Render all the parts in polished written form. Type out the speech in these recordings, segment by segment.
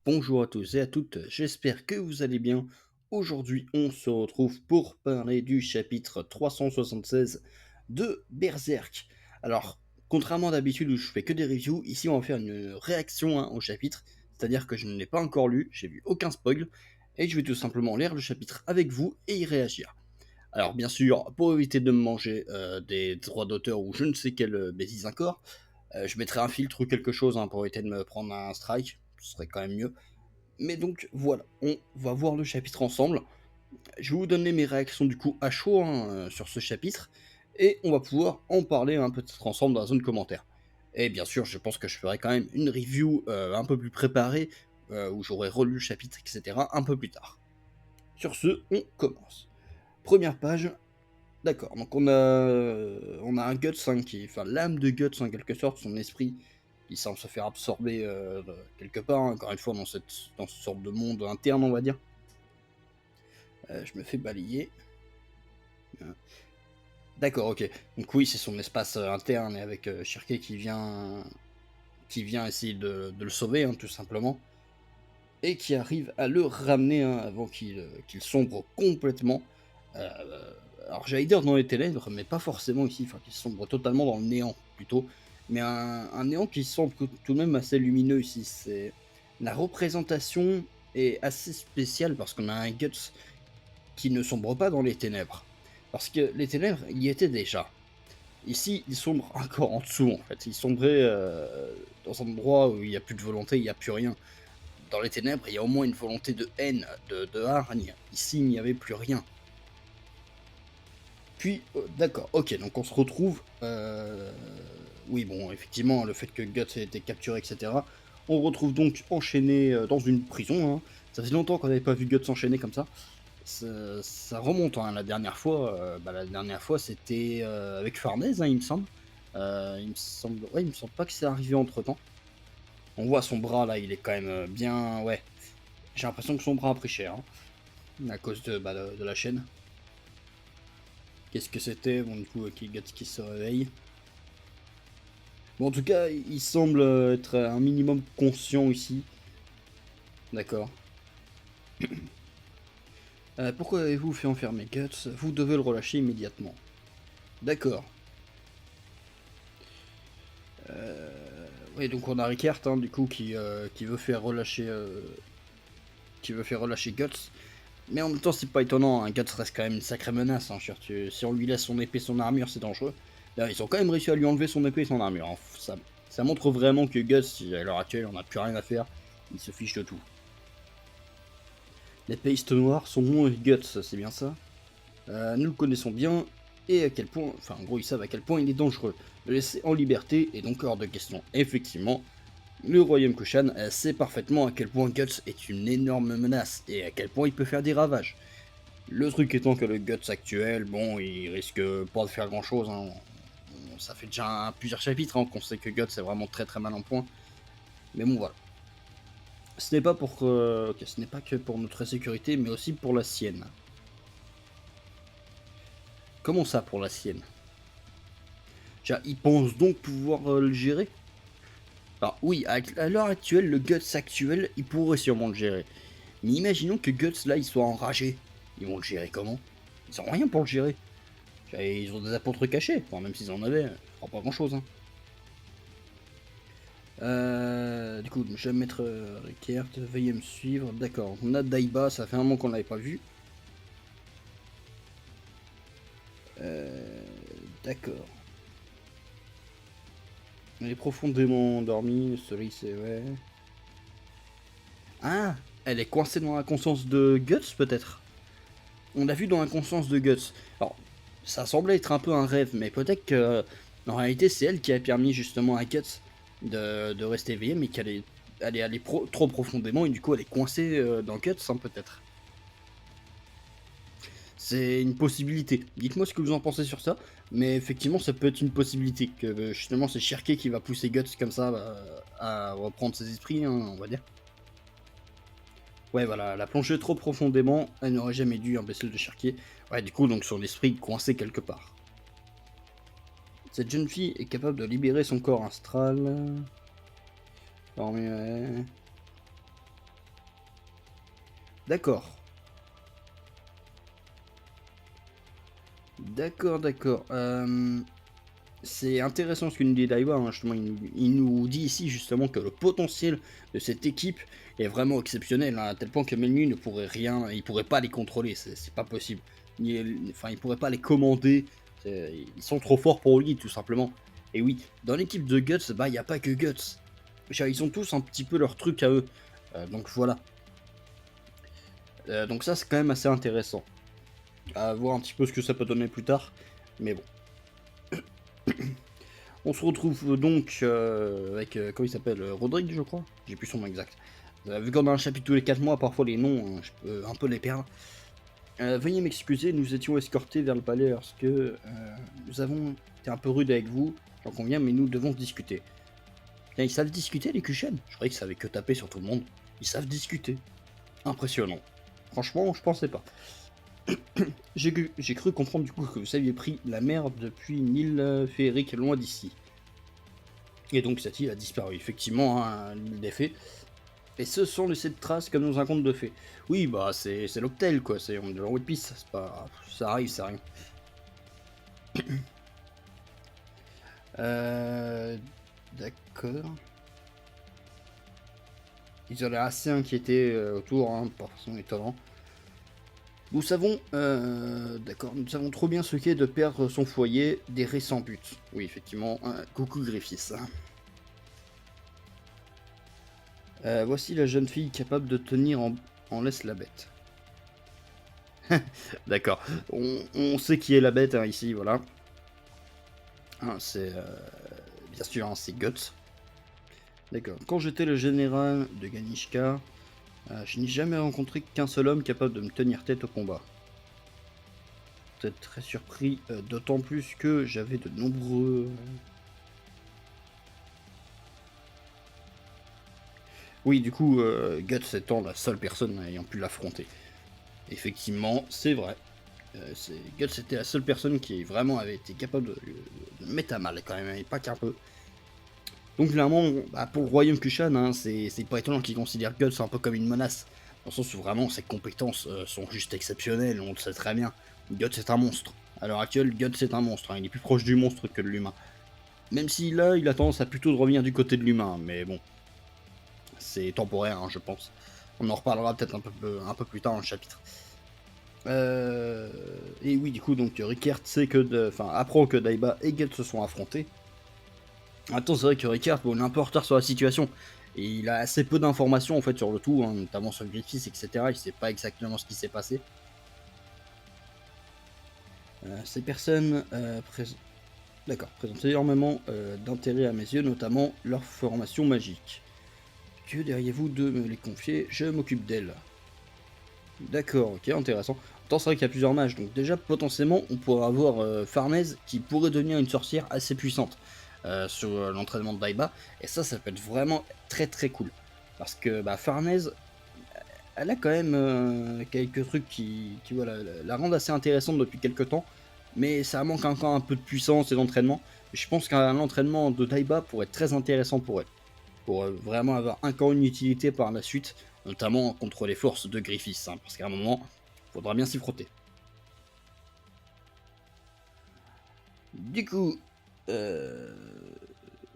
Bonjour à tous et à toutes, j'espère que vous allez bien. Aujourd'hui, on se retrouve pour parler du chapitre 376 de Berserk. Alors, contrairement à d'habitude où je fais que des reviews, ici on va faire une réaction au chapitre, c'est-à-dire que je ne l'ai pas encore lu, j'ai vu aucun spoil, et je vais tout simplement lire le chapitre avec vous et y réagir. Alors bien sûr, pour éviter de me manger des droits d'auteur ou je ne sais quelle bêtise encore, je mettrai un filtre ou quelque chose pour éviter de me prendre un strike, ce serait quand même mieux. Mais donc voilà, on va voir le chapitre ensemble. Je vais vous donner mes réactions du coup à chaud sur ce chapitre, et on va pouvoir en parler peut-être ensemble dans la zone commentaire. Et bien sûr, je pense que je ferai quand même une review un peu plus préparée, où j'aurai relu le chapitre, etc. un peu plus tard. Sur ce, on commence. Première page, d'accord, donc on a un Guts, enfin l'âme de Guts en quelque sorte, son esprit qui semble se faire absorber quelque part, encore une fois dans cette sorte de monde interne, on va dire. Je me fais balayer. Euh, D'accord, ok. Donc oui, c'est son espace interne et avec Shirke qui vient essayer de le sauver, tout simplement, et qui arrive à le ramener avant qu'il sombre complètement. Alors j'allais dire dans les ténèbres, mais pas forcément ici, enfin qu'il sombre totalement dans le néant plutôt, mais un néant qui semble tout de même assez lumineux ici. La représentation est assez spéciale parce qu'on a un Guts qui ne sombre pas dans les ténèbres. Parce que les ténèbres, il y était déjà. Ici, il sombre encore en dessous, en fait. Il sombrait dans un endroit où il n'y a plus de volonté, il n'y a plus rien. Dans les ténèbres, il y a au moins une volonté de haine, de hargne. Ici, il n'y avait plus rien. Puis, d'accord, ok, donc on se retrouve. Oui, bon, effectivement, le fait que Guts ait été capturé, etc. On le retrouve donc enchaîné dans une prison. Ça faisait longtemps qu'on n'avait pas vu Guts s'enchaîner comme ça. Ça remonte, la dernière fois c'était avec Farnèse, il me semble. Ouais, il me semble pas que c'est arrivé entre temps. On voit son bras là, il est quand même bien. Ouais, j'ai l'impression que son bras a pris cher à cause de la chaîne. Qu'est-ce que c'était? Bon, du coup, qui se réveille. Bon, en tout cas, il semble être un minimum conscient ici. D'accord. Pourquoi avez-vous fait enfermer Guts? Vous devez le relâcher immédiatement. D'accord. Oui, donc on a Ricard, du coup, qui veut faire relâcher Guts. Mais en même temps, c'est pas étonnant, Guts reste quand même une sacrée menace. Si on lui laisse son épée, son armure, c'est dangereux. Là, ils ont quand même réussi à lui enlever son épée et son armure. Ça montre vraiment que Guts, à l'heure actuelle, on n'a plus rien à faire. Il se fiche de tout. L'épéiste noire, son nom est Guts, c'est bien ça. Nous le connaissons bien, et à quel point, enfin en gros ils savent à quel point il est dangereux. Le laisser en liberté est donc hors de question. Effectivement, le royaume Kushan sait parfaitement à quel point Guts est une énorme menace, et à quel point il peut faire des ravages. Le truc étant que le Guts actuel, bon, il risque pas de faire grand chose. Ça fait déjà plusieurs chapitres qu'on sait que Guts est vraiment très très mal en point. Mais bon voilà. Ce n'est pas que pour notre sécurité, mais aussi pour la sienne. Comment ça pour la sienne? Il pense donc pouvoir le gérer? Alors oui, à l'heure actuelle, le Guts actuel, il pourrait sûrement le gérer. Mais imaginons que Guts, là, il soit enragé. Ils vont le gérer comment? Ils ont rien pour le gérer. Ils ont des apôtres cachés. Enfin, même s'ils en avaient, ça fera pas grand-chose. Du coup, je vais mettre Ricard, veuillez me suivre. D'accord, on a Daiba, ça fait un moment qu'on l'avait pas vu. Euh, d'accord. Elle est profondément endormie, le soleil c'est vrai. Ah, elle est coincée dans la conscience de Guts peut-être. On l'a vu dans la conscience de Guts. Alors, ça semblait être un peu un rêve, mais peut-être que en réalité c'est elle qui a permis justement à Guts de rester éveillée, mais qu'elle est allée trop profondément et du coup elle est coincée dans Guts, peut-être. C'est une possibilité. Dites-moi ce que vous en pensez sur ça, mais effectivement ça peut être une possibilité que justement c'est Shirke qui va pousser Guts comme ça à reprendre ses esprits, on va dire. Ouais, voilà, la plonger trop profondément, elle n'aurait jamais dû, imbécile de Cherkier. Ouais, du coup, donc son esprit coincé quelque part. Cette jeune fille est capable de libérer son corps astral. Ouais. D'accord. D'accord, d'accord. C'est intéressant ce que nous dit Daiba, hein, justement, il nous dit ici justement que le potentiel de cette équipe est vraiment exceptionnel, hein, à tel point que Menu ne pourrait rien, il pourrait pas les contrôler, c'est pas possible. Enfin, il pourrait pas les commander, ils sont trop forts pour lui, tout simplement. Et oui, dans l'équipe de Guts, bah, il n'y a pas que Guts. Ils ont tous un petit peu leur truc à eux. Donc voilà. Donc ça, c'est quand même assez intéressant. À voir un petit peu ce que ça peut donner plus tard. Mais bon. On se retrouve donc avec, comment il s'appelle, Rodrigue, je crois. J'ai plus son nom exact. Vu qu'on a un chapitre tous les 4 mois, parfois les noms, je peux un peu les perdre. Veuillez m'excuser, nous étions escortés vers le palais parce que nous avons été un peu rudes avec vous, j'en conviens, mais nous devons discuter. Tiens, ils savent discuter, les Kushen? Je croyais qu'ils savaient que taper sur tout le monde. Ils savent discuter. Impressionnant. Franchement, je pensais pas. J'ai cru comprendre du coup que vous aviez pris la mer depuis une île féerique loin d'ici. Et donc cette île a disparu, effectivement, hein, l'île des fées. Et ce sont laissés de traces comme dans un conte de fées. Oui, bah c'est l'Octel, quoi, c'est on est dans One Piece, c'est pas. Ça arrive, c'est rien. Euh. D'accord. Ils ont l'air assez inquiétés autour, hein, par façon étonnante. Nous savons, d'accord, nous savons trop bien ce qu'est de perdre son foyer, d'errer sans but. Oui, effectivement, coucou Griffiths. Voici la jeune fille capable de tenir en laisse la bête. D'accord, on sait qui est la bête hein, ici, voilà. Hein, c'est bien sûr, hein, c'est Guts. D'accord, quand j'étais le général de Ganishka, je n'ai jamais rencontré qu'un seul homme capable de me tenir tête au combat. Peut-être très surpris, d'autant plus que j'avais de nombreux. Oui, du coup, Guts étant la seule personne ayant pu l'affronter. Effectivement, c'est vrai. Guts était la seule personne qui vraiment avait été capable de me mettre à mal quand même, et pas qu'un peu. Donc clairement, bah, pour le royaume Kushan, hein, c'est pas étonnant qu'ils considèrent Guts un peu comme une menace. Dans le sens où vraiment ses compétences sont juste exceptionnelles, on le sait très bien. Guts est un monstre. À l'heure actuelle, Guts est un monstre, hein, il est plus proche du monstre que de l'humain. Même si là, il a tendance à plutôt de revenir du côté de l'humain, mais bon, c'est temporaire, hein, je pense. On en reparlera peut-être un peu plus tard dans le chapitre. Et oui, du coup, donc Ricard sait que, apprend que Daiba et Guts se sont affrontés. Attends, c'est vrai que Ricard, bon, il est un peu en retard sur la situation. Et il a assez peu d'informations en fait sur le tout, hein, notamment sur Griffiths, etc. Il sait pas exactement ce qui s'est passé. Ces personnes d'accord, présentent énormément d'intérêt à mes yeux, notamment leur formation magique. Que diriez-vous de me les confier? Je m'occupe d'elles. D'accord, ok, intéressant. Tant c'est vrai qu'il y a plusieurs mages, donc déjà potentiellement on pourrait avoir Farnèse qui pourrait devenir une sorcière assez puissante sur l'entraînement de Daiba, et ça peut être vraiment très très cool. Parce que bah, Farnèse, elle a quand même quelques trucs qui voilà, la rendent assez intéressante depuis quelques temps, mais ça manque encore un peu de puissance et d'entraînement. Je pense qu'un entraînement de Daiba pourrait être très intéressant pour elle, pour vraiment avoir encore une utilité par la suite, notamment contre les forces de Griffiths, hein, parce qu'à un moment, il faudra bien s'y frotter. Du coup,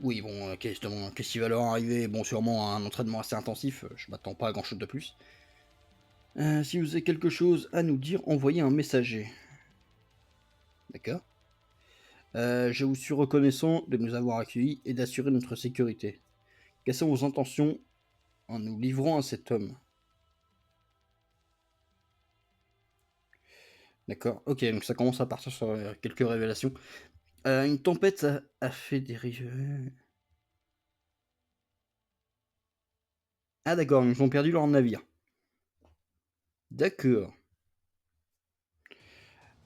oui, bon, qu'est-ce qui va leur arriver? Bon, sûrement un entraînement assez intensif, je m'attends pas à grand-chose de plus. Si vous avez quelque chose à nous dire, envoyez un messager. D'accord. Je vous suis reconnaissant de nous avoir accueillis et d'assurer notre sécurité. Quelles sont vos intentions en nous livrant à cet homme? D'accord, ok, donc ça commence à partir sur quelques révélations. Une tempête a fait dériver. Ah d'accord, ils ont perdu leur navire. D'accord.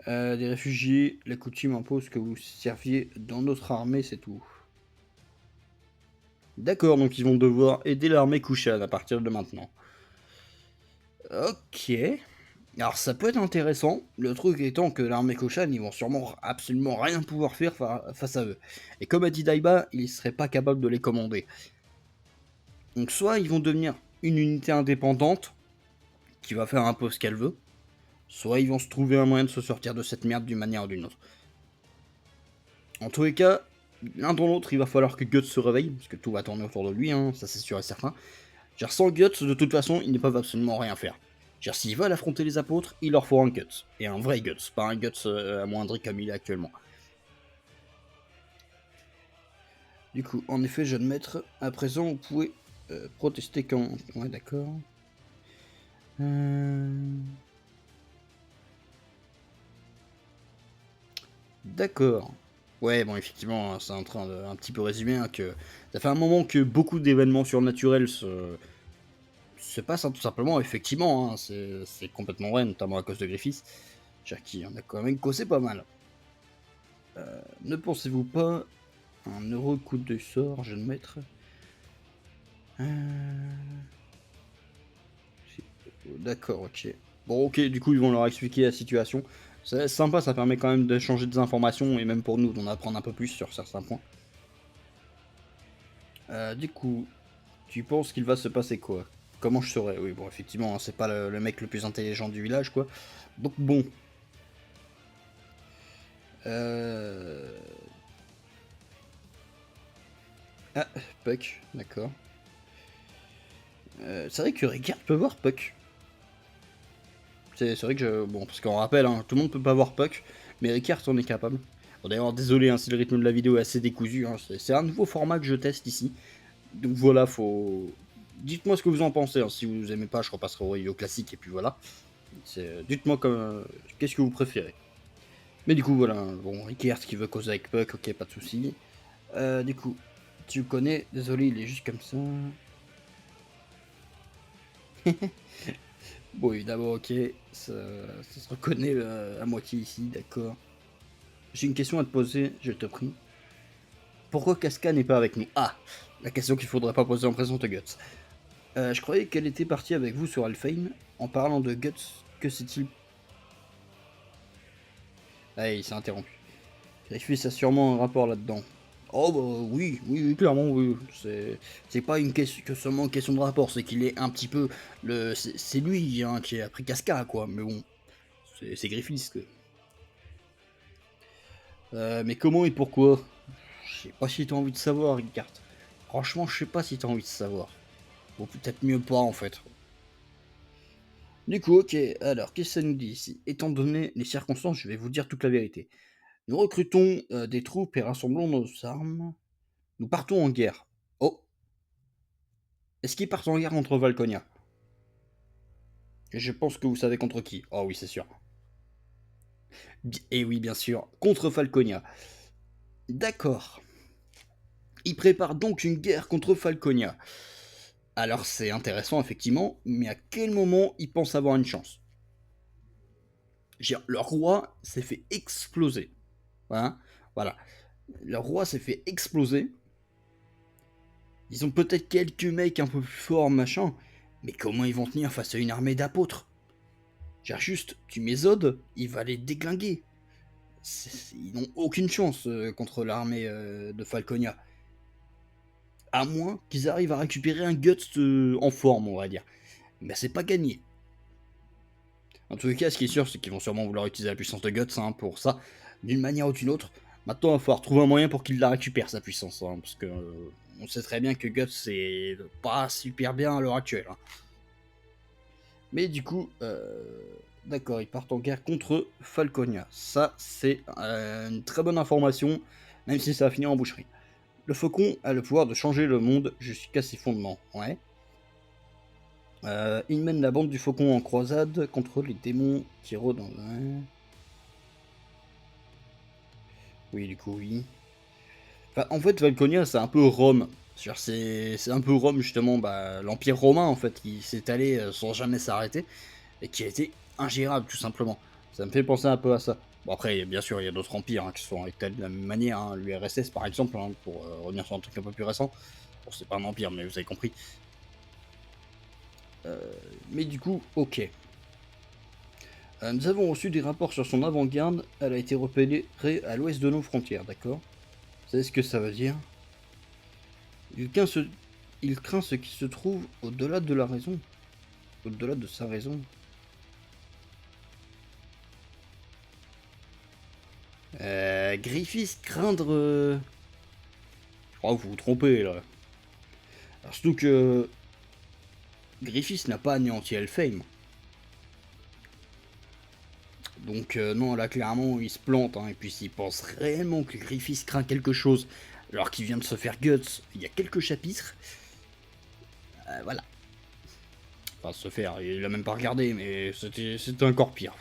Des réfugiés, la coutume impose que vous serviez dans notre armée, c'est tout. D'accord, donc ils vont devoir aider l'armée Kushan à partir de maintenant. Ok. Alors ça peut être intéressant, le truc étant que l'armée Kushan, ils vont sûrement absolument rien pouvoir faire face à eux. Et comme a dit Daiba, ils seraient pas capables de les commander. Donc soit ils vont devenir une unité indépendante, qui va faire un peu ce qu'elle veut, soit ils vont se trouver un moyen de se sortir de cette merde d'une manière ou d'une autre. En tous les cas, l'un dans l'autre, il va falloir que Guts se réveille, parce que tout va tourner autour de lui, hein, ça c'est sûr et certain. Genre, sans Guts, de toute façon, ils ne peuvent absolument rien faire. Genre, s'ils veulent affronter les apôtres, il leur faut un Guts. Et un vrai Guts, pas un Guts amoindri comme il est actuellement. Du coup, en effet, jeune maître, à présent, vous pouvez protester quand... Ouais, d'accord. D'accord. Ouais, bon, effectivement, c'est en train de un petit peu résumer hein, que ça fait un moment que beaucoup d'événements surnaturels se passent, hein, tout simplement. Effectivement, hein, c'est complètement vrai, notamment à cause de Griffiths. Jackie en a quand même causé pas mal. Ne pensez-vous pas un heureux coup de sort, jeune maître D'accord, ok. Bon, ok, du coup, ils vont leur expliquer la situation. C'est sympa, ça permet quand même d'échanger des informations et même pour nous d'en apprendre un peu plus sur certains points. Du coup, tu penses qu'il va se passer quoi? Comment je saurais? Oui, bon, effectivement, hein, c'est pas le mec le plus intelligent du village, quoi. Donc bon. Euh... Ah, Puck, d'accord. C'est vrai que Ricard peut voir Puck. C'est vrai que je... Bon, parce qu'on rappelle, hein, tout le monde peut pas voir Puck, mais Ricard en est capable. Bon, d'ailleurs, désolé hein, si le rythme de la vidéo est assez décousu, hein, c'est un nouveau format que je teste ici. Donc voilà, faut... Dites-moi ce que vous en pensez, hein. Si vous aimez pas, je repasserai au vidéo classique, et puis voilà. Dites-moi qu'est-ce que vous préférez. Mais du coup, voilà, bon, Ricard qui veut causer avec Puck, ok, pas de soucis. Du coup, tu connais, désolé, il est juste comme ça. Bon, évidemment, ok, ça se reconnaît à moitié ici, d'accord. J'ai une question à te poser, je te prie. Pourquoi Casca n'est pas avec nous? Ah, la question qu'il faudrait pas poser en présence de Guts. Je croyais qu'elle était partie avec vous sur Alfheim. En parlant de Guts, que s'est-il... Ah, il s'est interrompu. Griffiths a sûrement un rapport là-dedans. Oh bah oui, clairement oui. C'est pas une question que seulement une question de rapport, c'est qu'il est un petit peu le. C'est lui hein, qui a pris Casca quoi. Mais bon, c'est Griffiths. Mais comment et pourquoi? Je sais pas si t'as envie de savoir, Ricard. Franchement, je sais pas si t'as envie de savoir. Ou peut-être mieux pas en fait. Du coup, ok, alors qu'est-ce que ça nous dit ici? Étant donné les circonstances, je vais vous dire toute la vérité. Nous recrutons des troupes et rassemblons nos armes. Nous partons en guerre. Oh, est-ce qu'ils partent en guerre contre Valconia? Je pense que vous savez contre qui. Oh oui, c'est sûr. Et oui, bien sûr, contre Falconia. D'accord. Ils préparent donc une guerre contre Falconia. Alors c'est intéressant, effectivement, mais à quel moment ils pensent avoir une chance? Le roi s'est fait exploser. Voilà. Voilà. Le roi s'est fait exploser. Ils ont peut-être quelques mecs un peu plus forts, machin, mais comment ils vont tenir face à une armée d'apôtres? Juste, tu mets Zod, il va les déglinguer. Ils n'ont aucune chance contre l'armée de Falconia. À moins qu'ils arrivent à récupérer un Guts en forme, on va dire. Mais c'est pas gagné. En tout cas, ce qui est sûr, c'est qu'ils vont sûrement vouloir utiliser la puissance de Guts hein, pour ça, d'une manière ou d'une autre. Maintenant, il va falloir trouver un moyen pour qu'il la récupère, sa puissance. Hein, parce que on sait très bien que Guts, c'est pas super bien à l'heure actuelle. Hein. Mais du coup, d'accord, ils partent en guerre contre Falconia. Ça, c'est une très bonne information, même si ça va finir en boucherie. Le faucon a le pouvoir de changer le monde jusqu'à ses fondements. Ouais. Il mène la bande du faucon en croisade contre les démons qui rôdent dans un... Oui, du coup, oui. Enfin, en fait, Valconia, c'est un peu Rome. C'est un peu Rome, justement, bah, l'Empire romain, en fait, qui s'est allé sans jamais s'arrêter, et qui a été ingérable, tout simplement. Ça me fait penser un peu à ça. Bon, après, bien sûr, il y a d'autres empires hein, qui sont étalés de la même manière. Hein. L'URSS, par exemple, hein, pour revenir sur un truc un peu plus récent. Bon, c'est pas un empire, mais vous avez compris. Mais du coup, ok. Nous avons reçu des rapports sur son avant-garde. Elle a été repérée à l'ouest de nos frontières, d'accord? Vous savez ce que ça veut dire? Il craint ce qui se trouve au-delà de la raison. Au-delà de sa raison. Griffiths craindre... Je crois que vous vous trompez là. Alors, surtout que Griffiths n'a pas anéanti Elfheim. Donc non, là clairement il se plante, hein. Et puis s'il pense réellement que Griffiths craint quelque chose, alors qu'il vient de se faire guts il y a quelques chapitres, voilà. Enfin se faire, il a même pas regardé, mais c'était encore pire.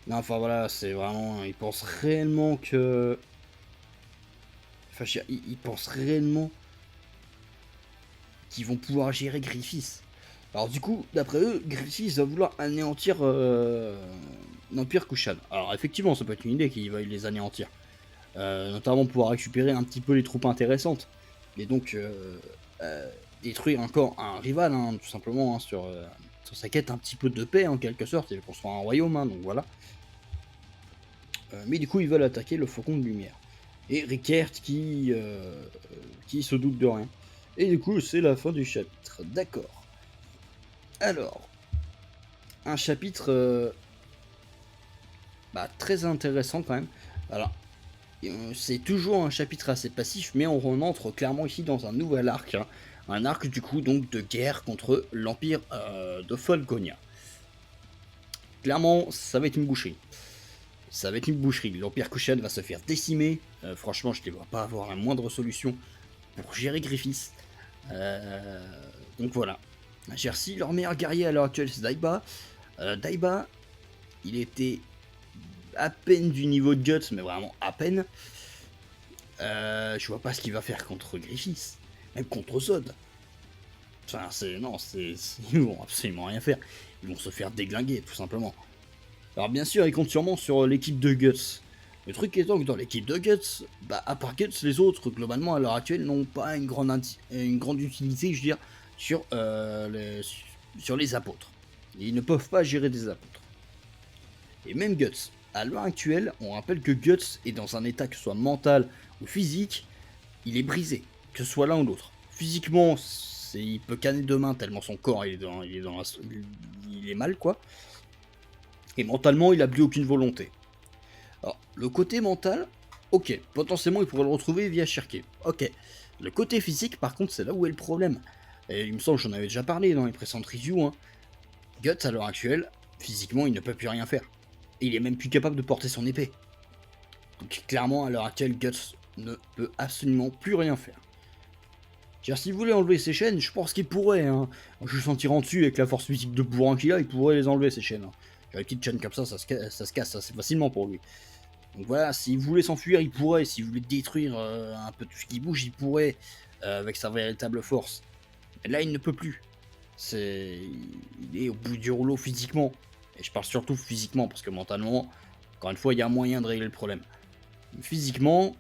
Non, enfin voilà, c'est vraiment, il pense réellement que... Enfin il pense réellement qu'ils vont pouvoir gérer Griffiths. Alors du coup, d'après eux, Griffiths va vouloir anéantir l'Empire Kushan. Alors effectivement, ça peut être une idée qu'ils veuillent les anéantir. Notamment pouvoir récupérer un petit peu les troupes intéressantes. Et donc détruire encore un rival, hein, tout simplement, hein, sur sa quête un petit peu de paix en quelque sorte. Il veut construire un royaume, hein, donc voilà. Mais du coup, ils veulent attaquer le Faucon de Lumière. Et Rickert qui se doute de rien. Et du coup, c'est la fin du chapitre. D'accord. Alors, un chapitre très intéressant quand même. Alors, c'est toujours un chapitre assez passif, mais on rentre clairement ici dans un nouvel arc. Hein. Un arc du coup donc de guerre contre l'Empire de Folgonia. Clairement, ça va être une boucherie. Ça va être une boucherie. L'Empire Kushan va se faire décimer. Franchement, je ne les vois pas avoir la moindre solution pour gérer Griffiths. Donc voilà. Jersey, leur meilleur guerrier à l'heure actuelle, c'est Daiba. Daiba, il était à peine du niveau de Guts, mais vraiment à peine. Je vois pas ce qu'il va faire contre Griffiths, même contre Zod. Enfin, ils vont absolument rien faire. Ils vont se faire déglinguer, tout simplement. Alors bien sûr, ils comptent sûrement sur l'équipe de Guts. Le truc étant que dans l'équipe de Guts, à part Guts, les autres, globalement, à l'heure actuelle, n'ont pas une grande utilité, je veux dire, sur les apôtres. Ils ne peuvent pas gérer des apôtres. Et même Guts, à l'heure actuelle, on rappelle que Guts est dans un état que ce soit mental ou physique, il est brisé, que ce soit l'un ou l'autre. Physiquement, il peut canner demain tellement son corps il est mal, quoi. Et mentalement, il a plus aucune volonté. Alors, le côté mental, ok, potentiellement il pourrait le retrouver via Shirke. Ok. Le côté physique, par contre, c'est là où est le problème. Et il me semble que j'en avais déjà parlé dans les précédentes reviews. Hein. Guts, à l'heure actuelle, physiquement, il ne peut plus rien faire. Et il est même plus capable de porter son épée. Donc clairement, à l'heure actuelle, Guts ne peut absolument plus rien faire. Car s'il voulait enlever ses chaînes, je pense qu'il pourrait. Hein. Juste en tirant dessus avec la force physique de bourrin qu'il a, il pourrait les enlever ses chaînes. Hein. Les petites chaînes comme ça se casse assez facilement pour lui. Donc voilà, s'il voulait s'enfuir, il pourrait. S'il voulait détruire un peu tout ce qui bouge, il pourrait. Avec sa véritable force. Mais là, il ne peut plus. Il est au bout du rouleau physiquement. Et je parle surtout physiquement, parce que mentalement, encore une fois, il y a moyen de régler le problème. Physiquement,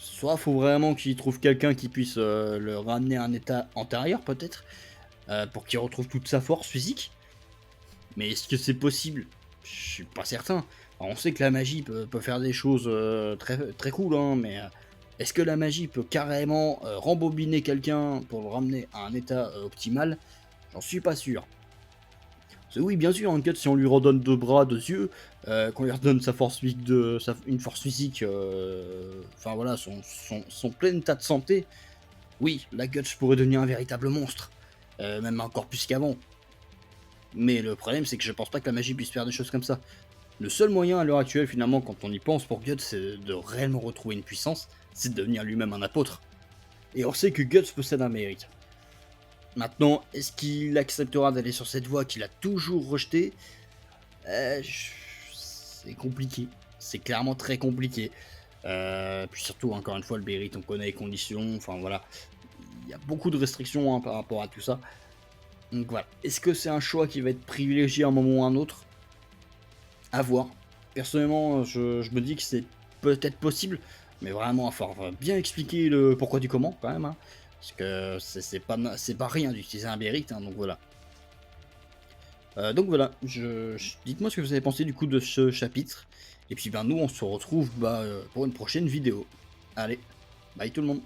soit faut vraiment qu'il trouve quelqu'un qui puisse le ramener à un état antérieur, peut-être, pour qu'il retrouve toute sa force physique. Mais est-ce que c'est possible? Je suis pas certain. Alors, on sait que la magie peut faire des choses très, très cool, hein, mais est-ce que la magie peut carrément rembobiner quelqu'un pour le ramener à un état optimal? J'en suis pas sûr. Oui, bien sûr, en cas si on lui redonne 2 bras, 2 yeux, qu'on lui redonne sa force physique, une force physique, enfin voilà, son plein état de santé, oui, la Guts pourrait devenir un véritable monstre, même encore plus qu'avant. Mais le problème, c'est que je pense pas que la magie puisse faire des choses comme ça. Le seul moyen à l'heure actuelle, finalement, quand on y pense pour Guts, c'est de réellement retrouver une puissance, c'est de devenir lui-même un apôtre. Et on sait que Guts possède un mérite. Maintenant, est-ce qu'il acceptera d'aller sur cette voie qu'il a toujours rejetée? C'est compliqué. C'est clairement très compliqué. Puis surtout, encore une fois, le mérite, on connaît les conditions. Enfin voilà, il y a beaucoup de restrictions hein, par rapport à tout ça. Donc voilà. Est-ce que c'est un choix qui va être privilégié à un moment ou à un autre? À voir. Personnellement, je me dis que c'est peut-être possible, mais vraiment, il va falloir bien expliquer le pourquoi du comment quand même. Hein. Parce que c'est pas rien d'utiliser un mérite, hein, donc voilà. Dites-moi ce que vous avez pensé du coup de ce chapitre. Et puis nous on se retrouve pour une prochaine vidéo. Allez, bye tout le monde.